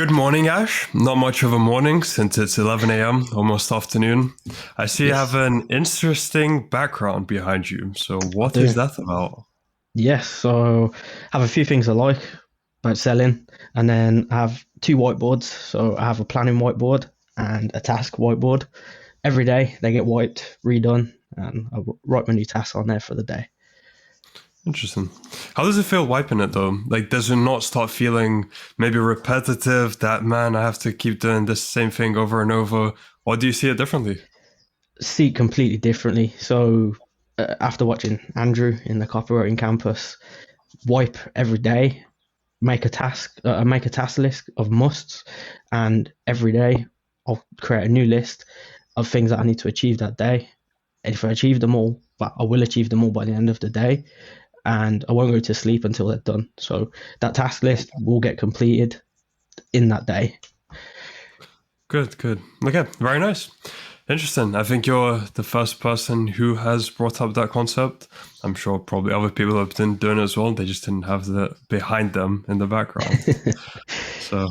Good morning, Ash. Not much of a morning since it's 11 a.m., almost afternoon. I see you have Yes, an interesting background behind you. So, I what is do. that about? Yes, so I have a few things I like about selling, and then I have two whiteboards. So I have a planning whiteboard and a task whiteboard. Every day they get wiped, redone, and I write my new tasks on there for the day. Interesting. How does it feel wiping it though? Like, does it not start feeling maybe repetitive that, man, I have to keep doing this same thing over and over? Or do you see it differently? See it completely differently. So after watching Andrew in the copywriting campus wipe every day, make a task list of musts, and every day I'll create a new list of things that I need to achieve that day. And if I achieve them all, but I will achieve them all by the end of the day, and I won't go to sleep until they're done. So that task list will get completed in that day. Good, good. Okay, very nice. Interesting. I think you're the first person who has brought up that concept. I'm sure probably other people have been doing it as well. They just didn't have the behind them in the background. So,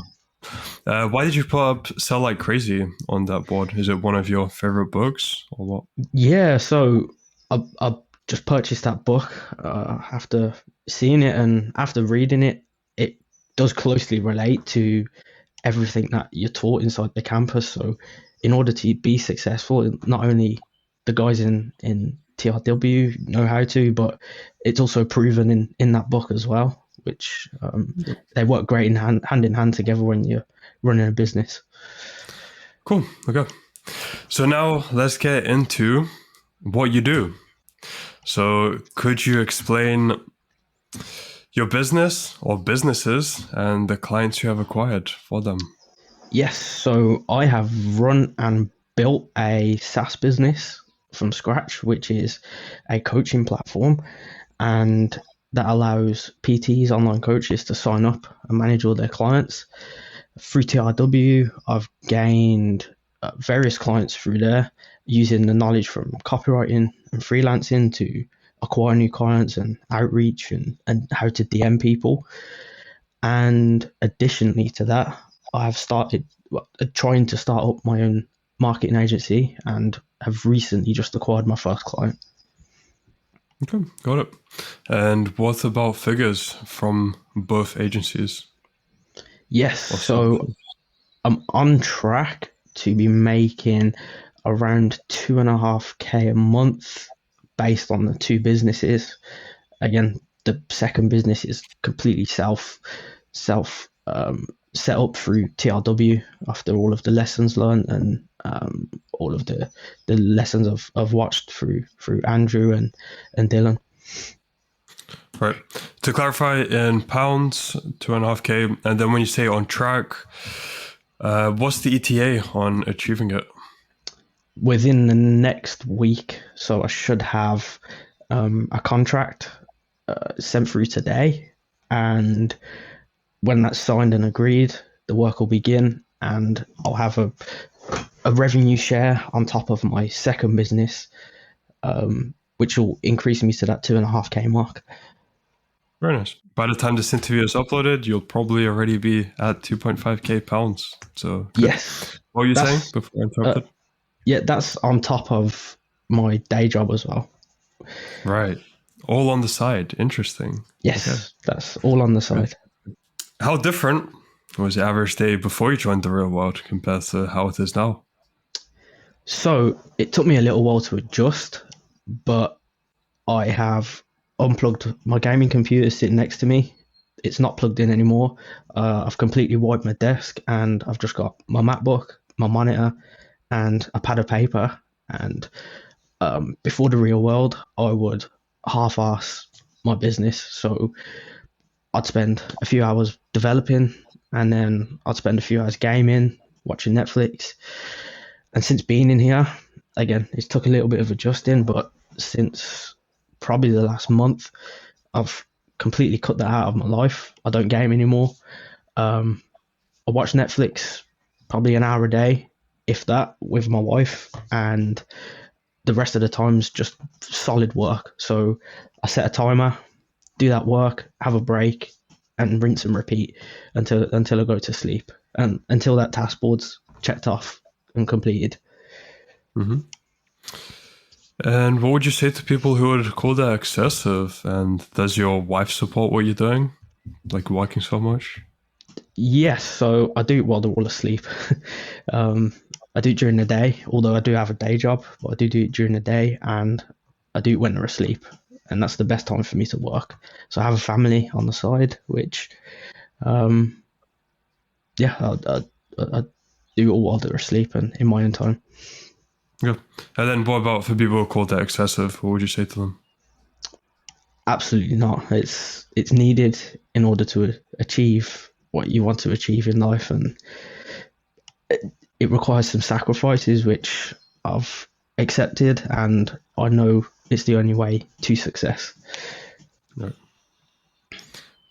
why did you put up Sell Like Crazy on that board? Is it one of your favorite books or what? Yeah, so I just purchased that book after seeing it, and after reading it, it does closely relate to everything that you're taught inside the campus. So, in order to be successful, not only the guys in TRW know how to, but it's also proven in that book as well, which they work great hand in hand together when you're running a business. Cool. Okay. So now let's get into what you do. So, could you explain your business or businesses and the clients you have acquired for them? Yes, so I have run and built a SaaS business from scratch, which is a coaching platform, and that allows PTs, online coaches, to sign up and manage all their clients. Through TRW, I've gained various clients through there using the knowledge from copywriting and freelancing to acquire new clients and outreach and how to DM people. And additionally to that, I've started trying to start up my own marketing agency and have recently just acquired my first client. Okay, got it. And what about figures from both agencies Yes, or so services? I'm on track to be making around 2.5K a month based on the two businesses. Again, the second business is completely self set up through TRW after all of the lessons learned and all of the lessons I've watched through Andrew and Dylan. Right. To clarify, in pounds, 2.5K, and then when you say on track, what's the ETA on achieving it? Within the next week, so I should have a contract sent through today, and when that's signed and agreed, the work will begin, and I'll have a revenue share on top of my second business, which will increase me to that 2.5K mark. Very nice. By the time this interview is uploaded, you'll probably already be at 2.5K pounds. So good. Yes, What were you saying that's before I uh, interrupted? yeah, that's on top of my day job as well. Right. All on the side. Interesting. Okay. Yes, that's all on the Good. side. How different was the average day before you joined the real world compared to how it is now? So it took me a little while to adjust, but I have unplugged my gaming computer sitting next to me. It's not plugged in anymore. I've completely wiped my desk and I've just got my MacBook, my monitor, and a pad of paper. And before the real world, I would half-ass my business. So I'd spend a few hours developing, and then I'd spend a few hours gaming, watching Netflix. And since being in here, again, it's took a little bit of adjusting, but since probably the last month, I've completely cut that out of my life. I don't game anymore. Um, I watch Netflix probably an hour a day, if that, with my wife, and the rest of the time's just solid work. So I set a timer, do that work, have a break, and rinse and repeat until I go to sleep. and until that task board's checked off and completed. Hmm. And what would you say to people who would call that excessive? And does your wife support what you're doing, like working so much? Yes, so I do it while they're all asleep. um, I do it during the day, although I do have a day job, but I do it during the day, and I do it when they're asleep, and that's the best time for me to work. So I have a family on the side, which, um, yeah, I do it all while they're asleep and in my own time. Yeah. And then what about for people who call that excessive? What would you say to them? Absolutely not. It's needed in order to achieve what you want to achieve in life, and it requires some sacrifices, which I've accepted, and I know it's the only way to success. Yeah.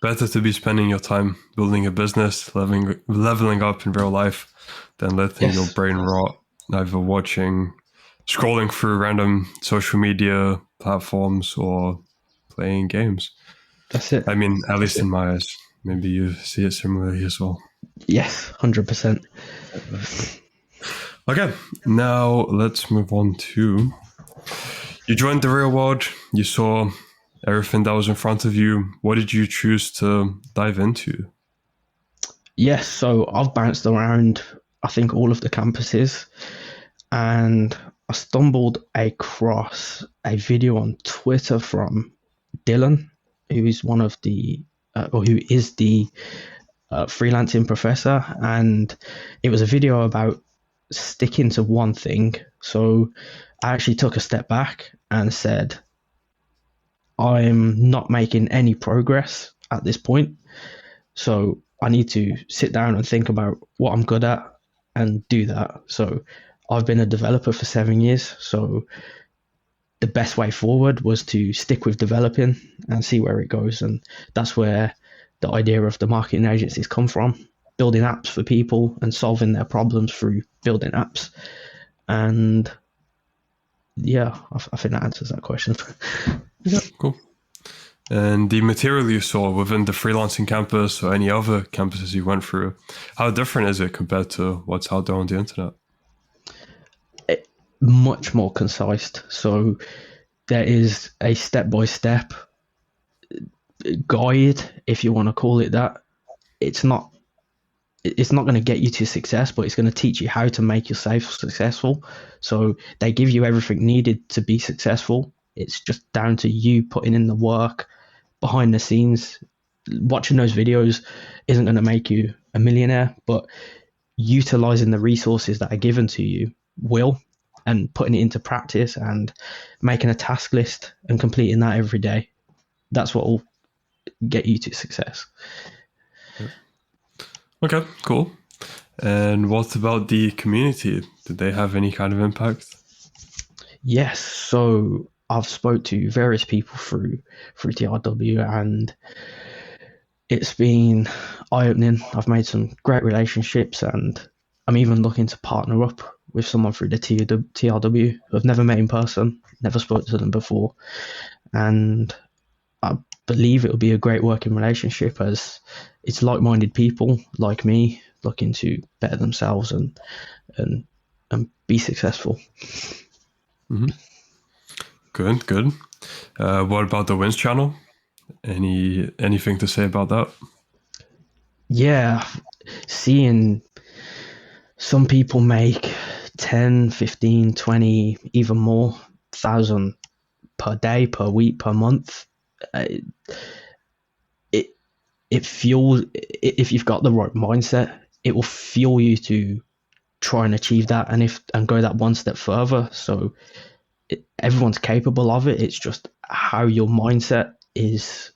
Better to be spending your time building a business, leveling up in real life, than letting your Yes, brain rot, either scrolling through random social media platforms or playing games. that's it. I mean, at That's least it. in my eyes. Maybe you see it similarly as well. Yes, 100%. Okay, now let's move on to you joined the real world. You saw everything that was in front of you. What did you choose to dive into? Yes, so I've bounced around, I think, all of the campuses, and I stumbled across a video on Twitter from Dylan, who is one of the, or who is the freelancing professor, and it was a video about sticking to one thing. So I actually took a step back and said, I'm not making any progress at this point. So I need to sit down and think about what I'm good at and do that. So I've been a developer for 7 years. So the best way forward was to stick with developing and see where it goes. And that's where the idea of the marketing agencies come from, building apps for people and solving their problems through building apps. And yeah, I think that answers that question. Yeah, cool. And the material you saw within the freelancing campus or any other campuses you went through, how different is it compared to what's out there on the internet? Much more concise. So there is a step by step guide, if you want to call it that. It's not going to get you to success, but it's going to teach you how to make yourself successful. So they give you everything needed to be successful. It's just down to you putting in the work behind the scenes. Watching those videos isn't going to make you a millionaire, but utilizing the resources that are given to you will, and putting it into practice and making a task list and completing that every day. That's what will get you to success. Okay, cool. And what about the community? Did they have any kind of impact? Yes, so I've spoke to various people through TRW, and it's been eye-opening. I've made some great relationships, and I'm even looking to partner up with someone through the TRW who I've never met in person, never spoke to them before, and I believe it will be a great working relationship, as it's like-minded people like me looking to better themselves and and be successful. Mm-hmm. Good, good. What about the Wins channel? Anything to say about that? Yeah, seeing some people make 10, 15, 20, even more thousand per day, per week, per month. Uh, it it fuels, if you've got the right mindset, it will fuel you to try and achieve that, and go that one step further. So everyone's capable of it. It's just how your mindset is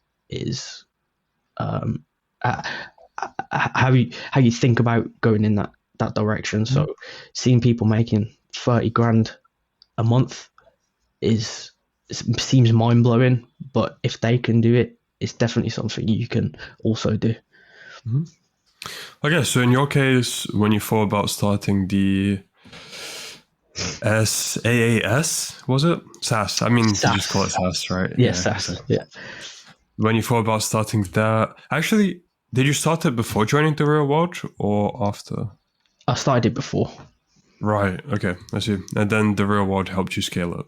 um, uh, how you think about going in that direction. Mhm. So seeing people making 30 grand a month is seems mind blowing, but if they can do it, it's definitely something you can also do. Mhm. Okay, so in your case, when you thought about starting the SaaS, was it? SaaS. I mean, you just call it SAS, SaaS, right? yeah, Yeah. Okay. SAS, yeah. When you thought about starting that, actually, Did you start it before joining the real world or after? I started it before. Right. Okay. I see. And then the real world helped you scale it.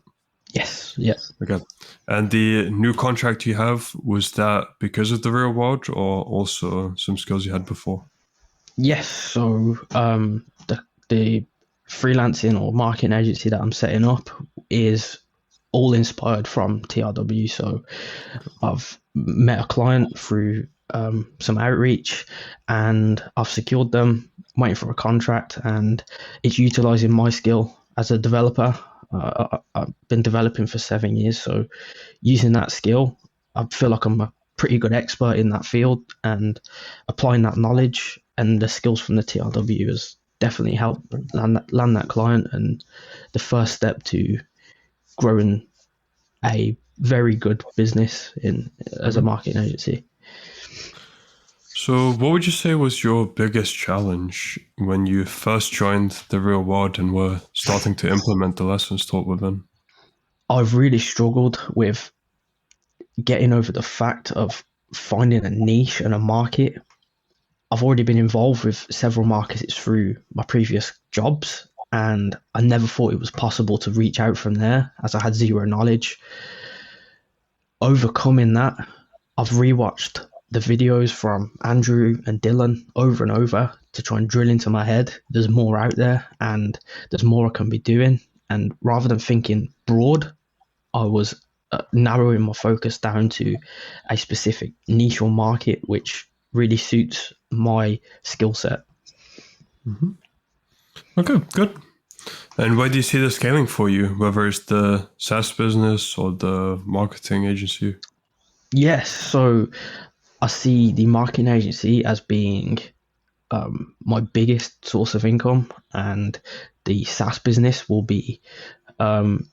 Yes, yeah. Okay. And the new contract you have, was that because of the real world or also some skills you had before? Yes, so the freelancing or marketing agency that I'm setting up is all inspired from TRW. So I've met a client through some outreach, and I've secured them, waiting for a contract, and it's utilizing my skill as a developer. I've been developing for 7 years, so using that skill, I feel like I'm a pretty good expert in that field, and applying that knowledge and the skills from the TRW has definitely helped land that client, and the first step to growing a very good business in as a Mhm. marketing agency. So, what would you say was your biggest challenge when you first joined the real world and were starting to implement the lessons taught within? I've really struggled with getting over the fact of finding a niche and a market. I've already been involved with several markets through my previous jobs, and I never thought it was possible to reach out from there as I had zero knowledge. Overcoming that, I've rewatched the videos from Andrew and Dylan over and over to try and drill into my head. There's more out there and there's more I can be doing. And rather than thinking broad, I was narrowing my focus down to a specific niche or market which really suits my skill set. Hmm. Okay, good. And where do you see the scaling for you, whether it's the SaaS business or the marketing agency? Yes, so I see the marketing agency as being my biggest source of income, and the SaaS business will be um,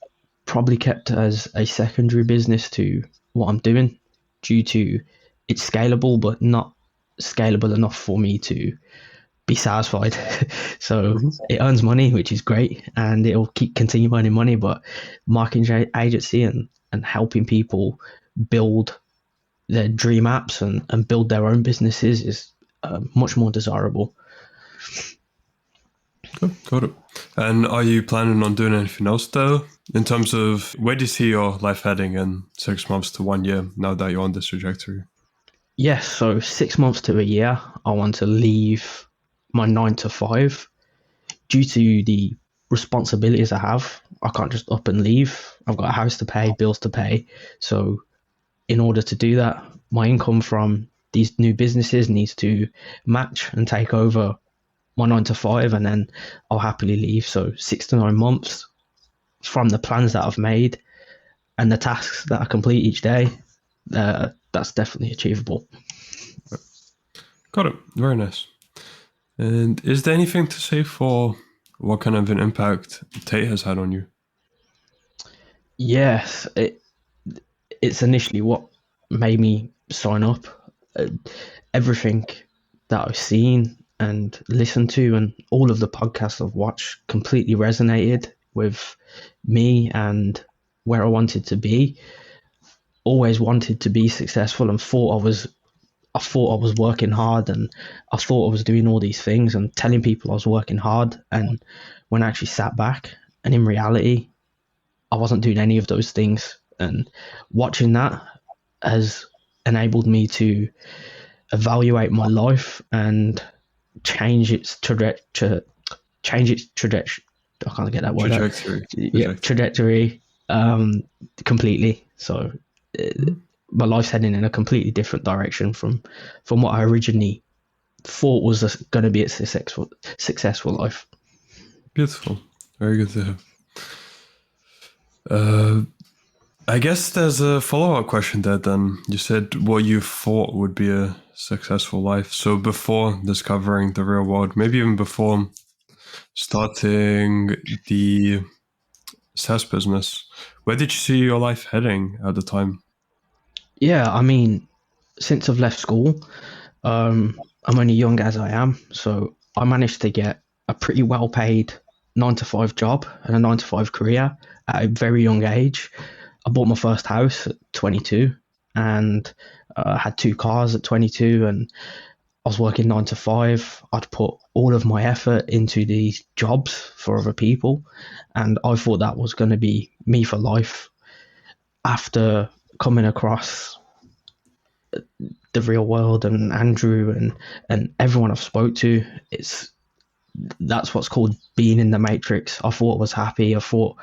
probably kept as a secondary business to what I'm doing, due to it's scalable, but not scalable enough for me to be satisfied. So Hmm. it earns money, which is great, and it'll keep continue earning money. But marketing agency and helping people build their dream apps and build their own businesses is much more desirable. Good, got it. And are you planning on doing anything else though? In terms of where do you see your life heading in 6 months to 1 year now that you're on this trajectory? Yes, so 6 months to a year, I want to leave my 9 to 5 due to the responsibilities I have. I can't just up and leave. I've got a house to pay, bills to pay. So, in order to do that, my income from these new businesses needs to match and take over my 9 to 5, and then I'll happily leave. So, 6 to 9 months from the plans that I've made and the tasks that I complete each day, that's definitely achievable. Got it. Very nice. And is there anything to say for what kind of an impact Tate has had on you? Yes, it's initially what made me sign up. Uh, Everything that I've seen and listened to, and all of the podcasts I've watched, completely resonated with me and where I wanted to be. Always wanted to be successful, and I thought I was working hard, and I thought I was doing all these things and telling people I was working hard. And when I actually sat back, and in reality, I wasn't doing any of those things. And watching that has enabled me to evaluate my life and change its trajectory. Change its trajectory. I can't get that word out. Trajectory. Yeah, Trajectory. trajectory. Completely. So Mhm. my life's heading in a completely different direction from what I originally thought was going to be a successful life. Beautiful. Very good to have. Uh, I guess there's a follow-up question there then. You said what you thought would be a successful life. So before discovering the real world, maybe even before starting the SaaS business, where did you see your life heading at the time? Yeah, I mean, since I've left school, I'm only young as I am, so I managed to get a pretty well paid 9 to 5 job and a 9 to 5 career at a very young age. I bought my first house at 22, and had two cars at 22, and I was working 9 to 5. I'd put all of my effort into these jobs for other people, and I thought that was going to be me for life. After coming across the real world and Andrew and everyone I've spoke to, that's what's called being in the matrix. I thought I was happy. I thought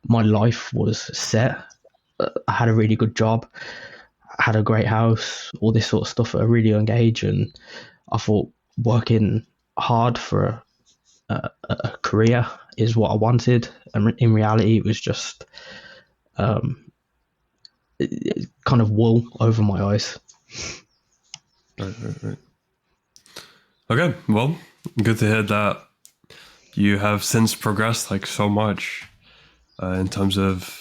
my life was set. I had a really good job. I had a great house. All this sort of stuff at a really young age, and I thought working hard for a career is what I wanted. And in reality, it was just kind of wool over my eyes. Right. Okay, well, good to hear that you have since progressed like so much in terms of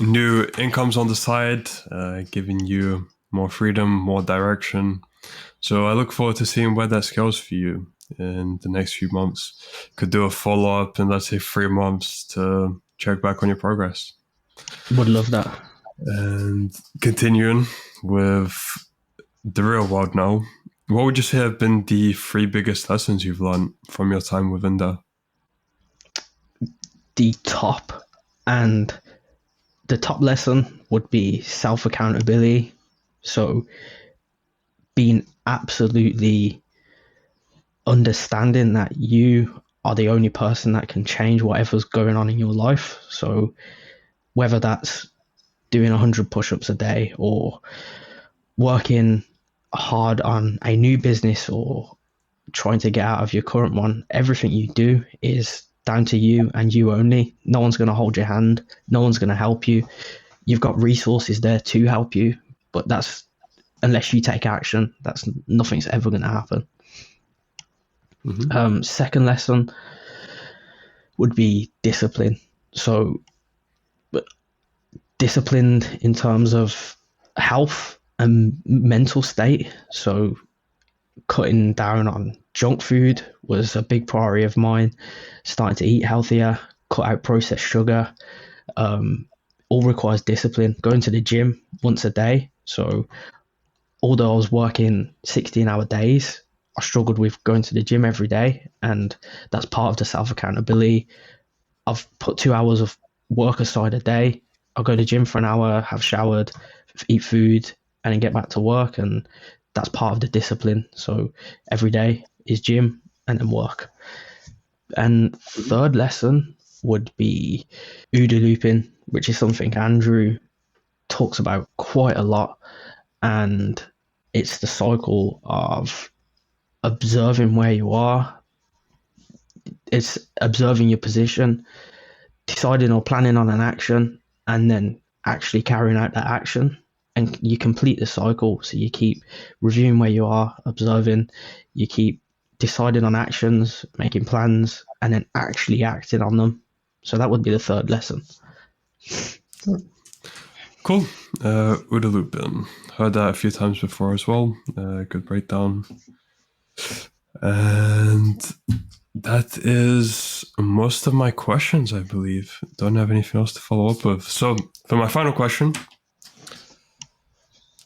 new incomes on the side, giving you more freedom, more direction. So I look forward to seeing where that scales for you in the next few months. Could do a follow-up in, let's say, 3 months to check back on your progress. Would love that. And continuing with the real world now, what would you say have been the 3 biggest lessons you've learned from your time within there? The top lesson would be self-accountability. So being absolutely understanding that you are the only person that can change whatever's going on in your life. So whether that's doing 100 push-ups a day or working hard on a new business or trying to get out of your current one, everything you do is down to you and you only. No one's going to hold your hand. No one's going to help you. You've got resources there to help you, but that's unless you take action, that's nothing's ever going to happen. Mm-hmm. Second lesson would be discipline. So disciplined in terms of health and mental state. So cutting down on junk food was a big priority of mine. Starting to eat healthier, cut out processed sugar. All requires discipline. Going to the gym once a day. So although I was working 16-hour days, I struggled with going to the gym every day, and that's part of the self-accountability. I've put 2 hours of work aside a day. I'll go to the gym for an hour, have showered, eat food, and then get back to work, and that's part of the discipline. So every day is gym and then work. And third lesson would be OODA looping, which is something Andrew talks about quite a lot, and it's the cycle of observing where you are. It's observing your position, deciding or planning on an action, and then actually carrying out that action. And you complete the cycle. So you keep reviewing where you are, observing, you keep deciding on actions, making plans, and then actually acting on them. So that would be the third lesson. Cool. OODA looping. Heard that a few times before as well. Good breakdown. And that is most of my questions, I believe. Don't have anything else to follow up with. So for my final question,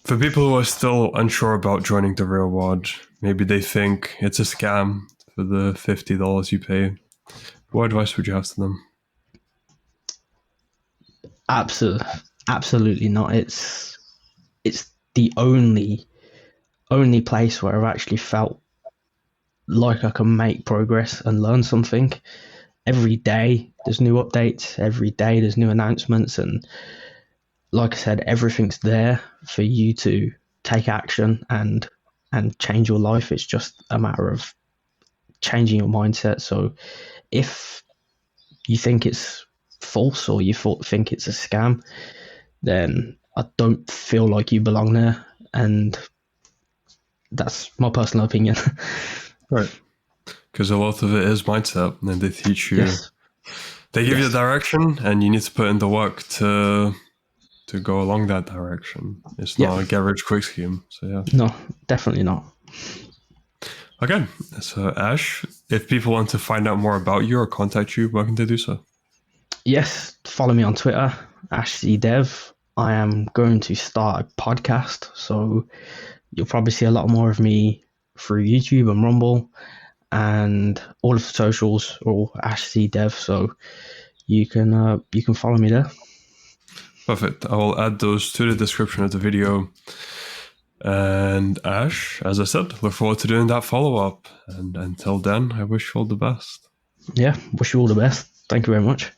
for people who are still unsure about joining the real world, maybe they think it's a scam for the $50 you pay. What advice would you have to them? Absolutely not. It's the only place where I've actually felt like I can make progress and learn something. Every day there's new updates, every day there's new announcements, and like I said, everything's there for you to take action and change your life. It's just a matter of changing your mindset. So if you think it's false or you think it's a scam, then I don't feel like you belong there, and that's my personal opinion. Right. Because a lot of it is mindset, and they teach you, Yes. they give you the direction, and you need to put in the work to go along that direction. It's not a get rich quick scheme. So yeah. No, definitely not. Okay. So Ash, if people want to find out more about you or contact you, where can they do so? Yes, follow me on Twitter, AshCDev. I am going to start a podcast, so you'll probably see a lot more of me through YouTube and Rumble, and all of the socials are all Ash C Dev. So you can follow me there. Perfect. I will add those to the description of the video. And Ash, as I said, look forward to doing that follow-up. And until then, I wish you all the best. Yeah, wish you all the best. Thank you very much.